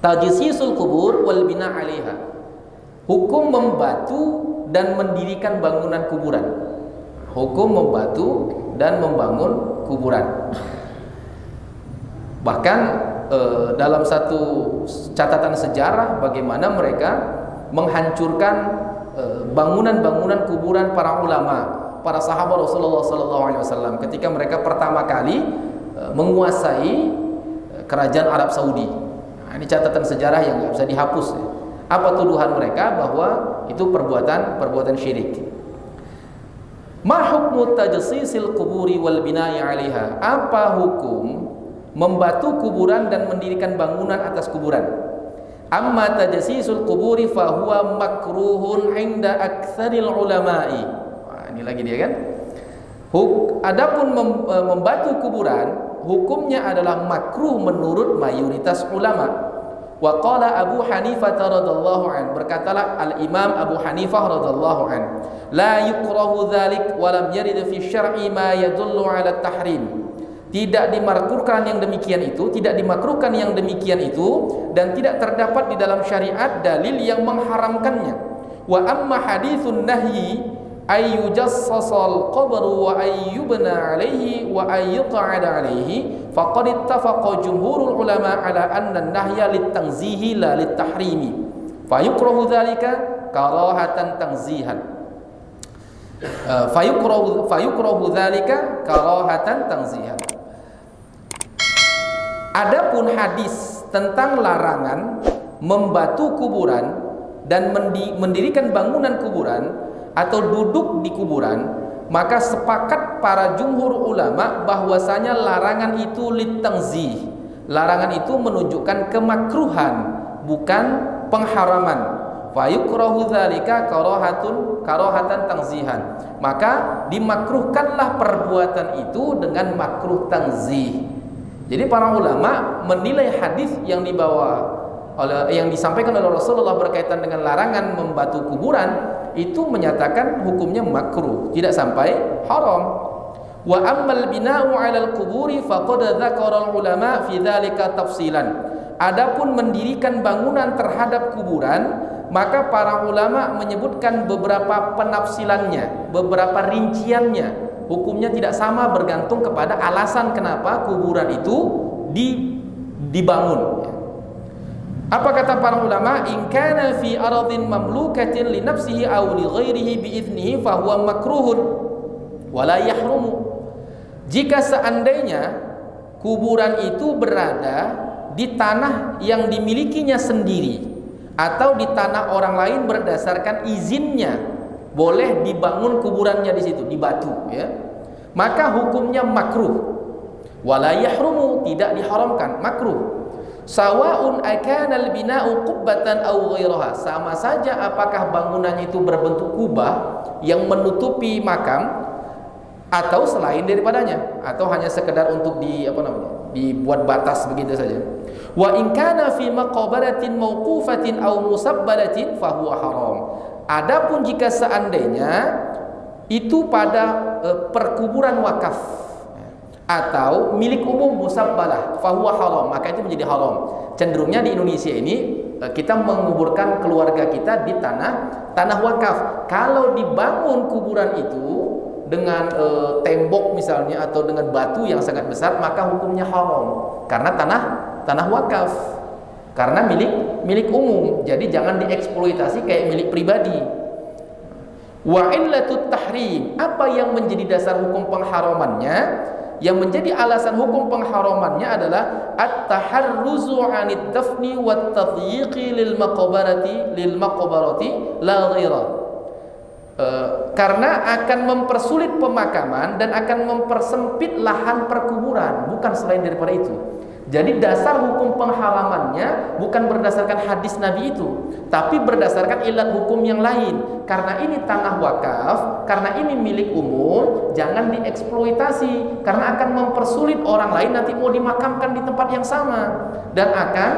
Tajsisul kubur wal bina 'alaiha. Hukum membatu dan mendirikan bangunan kuburan. Hukum membatu dan membangun kuburan. Bahkan dalam satu catatan sejarah bagaimana mereka menghancurkan bangunan-bangunan kuburan para ulama, para sahabat Rasulullah SAW ketika mereka pertama kali menguasai kerajaan Arab Saudi. Nah, ini catatan sejarah yang nggak bisa dihapus. Apa tuduhan mereka? Bahwa itu perbuatan syirik. Ma hukmu tajsisil quburi wal bina'i 'alaiha? Apa hukum membatu kuburan dan mendirikan bangunan atas kuburan? Amma tajsisul quburi fa huwa makruhun 'inda aktsaril ulama'i. Nah, ini lagi dia kan. Adapun membatu kuburan hukumnya adalah makruh menurut mayoritas ulama. Wa qala Abu Hanifah radhiyallahu an, berkatalah Al-Imam Abu Hanifah radhiyallahu an, la yukrahu dzalik wa lam yarid fi syar'i ma yadullu 'ala tahrim. Tidak dimakruhkan yang demikian itu, tidak dimakruhkan yang demikian itu, dan tidak terdapat di dalam syariat dalil yang mengharamkannya. Wa amma haditsun nahyi ay yujassasal qabru wa ay yubna alaihi wa ay yuq'ada alaihi faqad ittafaqa jumhurul ulama ala anna an-nahya lit-tanzihi la lit-tahrimi fa yukrahu dzalika karahatan tanzihan fa yukrahu dzalika karahatan tanzihan. Adapun hadis tentang larangan membatu kuburan dan mendirikan bangunan kuburan atau duduk di kuburan, maka sepakat para jumhur ulama bahwasanya larangan itu litangzih. Larangan itu menunjukkan kemakruhan, bukan pengharaman. Fa yukrahu dzalika karahatan tangzihan. Maka dimakruhkanlah perbuatan itu dengan makruh tangzih. Jadi para ulama menilai hadis yang disampaikan oleh Rasulullah berkaitan dengan larangan membatu kuburan itu menyatakan hukumnya makruh, tidak sampai haram. Wa ammal bina'u 'alal quburi faqad dzakara ulama fi dzalika tafsilan. Adapun mendirikan bangunan terhadap kuburan, maka para ulama menyebutkan beberapa penafsilannya, beberapa rinciannya. Hukumnya tidak sama, bergantung kepada alasan kenapa kuburan itu dibangun. Apa kata para ulama? In kana fi aradin mamlukatin li nafsihi aw li ghairihi bi idnihi fa huwa makruhun wa la yahrumu. Jika seandainya kuburan itu berada di tanah yang dimilikinya sendiri atau di tanah orang lain berdasarkan izinnya, boleh dibangun kuburannya di situ, di batu, ya. Maka hukumnya makruh. Wa la yahrumu, tidak diharamkan, makruh. Sawa'un akana al-bina'u qubbatan aw ghairaha, sama saja apakah bangunannya itu berbentuk kubah yang menutupi makam atau selain daripadanya, atau hanya sekedar untuk dibuat batas begitu saja. Wa in kana fi maqbaratin mauqufatin aw musabbalatin fa huwa haram. Adapun jika seandainya itu pada perkuburan wakaf atau milik umum musabbalah fahuwa haram, maka itu menjadi haram. Cenderungnya di Indonesia ini kita menguburkan keluarga kita di tanah wakaf. Kalau dibangun kuburan itu dengan tembok misalnya atau dengan batu yang sangat besar, maka hukumnya haram karena tanah wakaf, karena milik umum. Jadi jangan dieksploitasi kayak milik pribadi. Wa illatut tahrim, apa yang menjadi dasar hukum pengharamannya? Yang menjadi alasan hukum pengharamannya adalah at-taharruzu 'anid dafni wat tadyiqi lil maqbarati la ghaira. Karena akan mempersulit pemakaman dan akan mempersempit lahan perkuburan, bukan selain daripada itu. Jadi dasar hukum pengharamannya bukan berdasarkan hadis Nabi itu, tapi berdasarkan ilat hukum yang lain. Karena ini tanah wakaf, karena ini milik umum, jangan dieksploitasi, karena akan mempersulit orang lain nanti mau dimakamkan di tempat yang sama, dan akan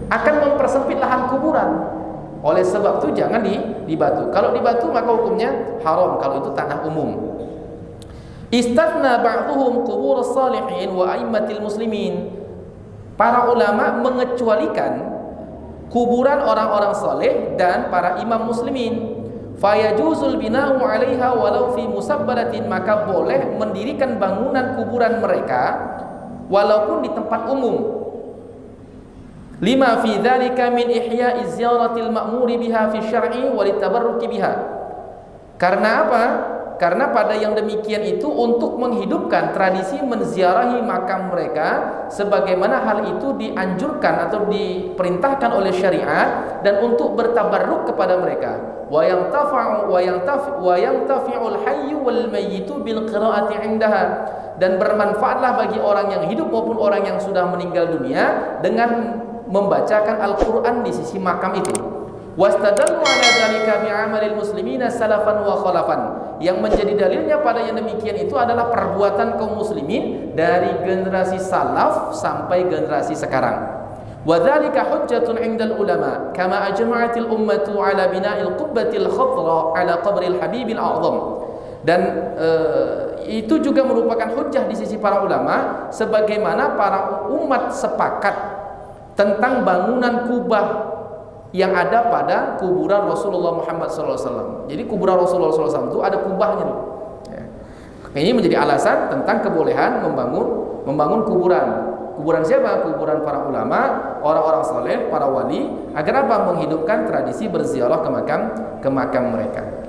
akan mempersempit lahan kuburan. Oleh sebab itu jangan dibatu. Kalau dibatu maka hukumnya haram kalau itu tanah umum. Istathna ba'dhum qubur as-salihin wa a'immatil muslimin. para ulama mengecualikan kuburan orang-orang soleh dan para imam muslimin. Fayajuzul bina'u 'alaiha walau fi musabbaratin, maka boleh mendirikan bangunan kuburan mereka walaupun di tempat umum. Lima fi dzalika min ihya'i ziyaratil ma'muri biha fi syar'i wa litabarruki biha. Karena apa? Karena pada yang demikian itu untuk menghidupkan tradisi menziarahi makam mereka sebagaimana hal itu dianjurkan atau diperintahkan oleh syariat, dan untuk bertabarruk kepada mereka. Wa yantafi'ul hayyu wal mayyitu bil qira'ati 'indaha, dan bermanfaatlah bagi orang yang hidup maupun orang yang sudah meninggal dunia dengan membacakan Al-Qur'an di sisi makam itu. Wastadallu ala dzalika bi'amalil muslimina salafan wa khalafan, yang menjadi dalilnya pada yang demikian itu adalah perbuatan kaum muslimin dari generasi salaf sampai generasi sekarang. Wa dzalika hujjatun 'indal ulama kama ajma'atil ummatu ala bina'il qubbatil khadra ala qabril habibil a'zam. Dan itu juga merupakan hujjah di sisi para ulama sebagaimana para umat sepakat tentang bangunan kubah yang ada pada kuburan Rasulullah Muhammad SAW. Jadi kuburan Rasulullah SAW itu ada kubahnya. Ini menjadi alasan tentang kebolehan membangun kuburan. Kuburan siapa? Kuburan para ulama, orang-orang saleh, para wali, agar apa? Menghidupkan tradisi berziarah ke makam mereka.